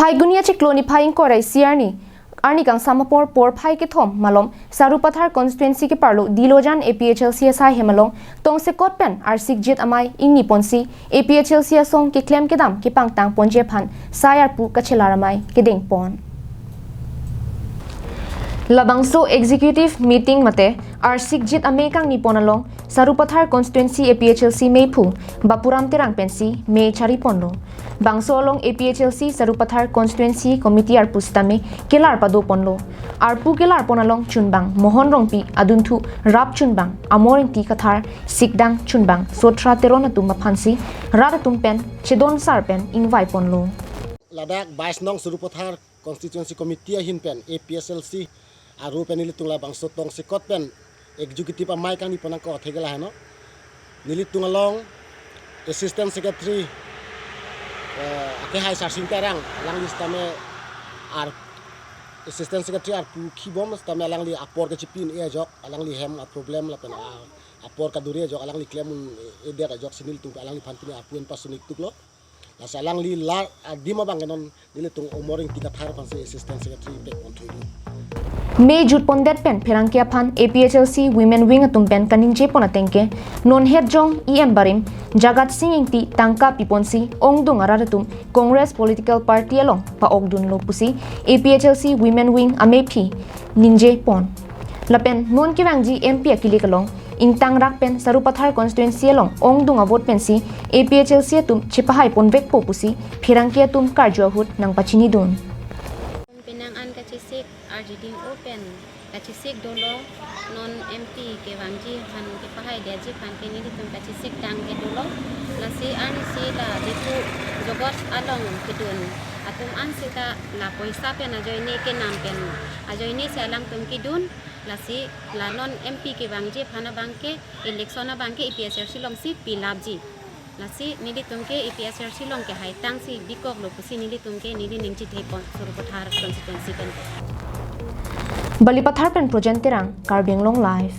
Haigunia Chiclonifying Korai Siarni, Arnikang Samapor Por Pai Kitom, Malom, Sarupathar constituency Keparlo, Dilawjan APHLC asaihem along, Tong Sekot Pen, Arsik Jit Amai, Ingni Ponsi, APHLC Song Kiklem Kedam, Kipangtang Ponjepan, Arpu Kachelaramai, Keding Pon. Labangso executive meeting mate arsik jit ame kangni ponalong Sarupathar constituency APHLC meipu bapuram terang pensi me chari ponlo bangso along APHLC Sarupathar constituency committee arpu stame kelar pado ponlo arpu kelar ponalong chunbang mohon rongpi aduntu rap chunbang amoring ti kathar sikdang chunbang sotra terona tum maphansi rara tumpen chedon sarpen invite ponlo Ladak 22 nong Sarupathar constituency committee hinpen APHLC arpu penilitungla bangso tong sekot pen executive amai kang ni ponang ko thegela hano nilitung along assistant secretary ake hai sarsing tarang lang listame ar assistant secretary arpu khibom stame lang li apor ke chipin e jok alang li hem a problem la pen apor ka duri jok alang li claim e der jok sinil tung alang li phantin arpu en pasunik tuklo la salang li la adima bangenon nilitung omoring tiga thar panse assistant secretary pek onthoilu May jut pondet pen perangkia pan APHLC women wing atum pen kaninje ponatengke non head jong barim jagat singing ti tangka piponsi ongdung araratum Congress political party along pa ogdun lo pusi APHLC women wing amepi ninje pon lapen non kiwangji MP akili kalong ingtang rak pen Sarupathar constituency along ongdung avot pensi APHLC atum chipahai ponvek po pusi perangkia tum karjo hut nang pachini dun Kachisik arjiding open kachisik dolo non MP ke wangji han ke pahai deji han ke ni tum kachisik dang ke dolo la si an si la ditu jogot along kidun atum an sita la poisa pe na joini ke nam pen a joini se alang tum kidun la si la non MP ke wangji phana bangke election na bangke EPSRC long si pilabji Lasi nili tumke EPSRC long ke hai tang si dikok lo pusi nili tumke nili ningchi thepon Sarupathar constituency pen Balipathar pen project terang karbing long life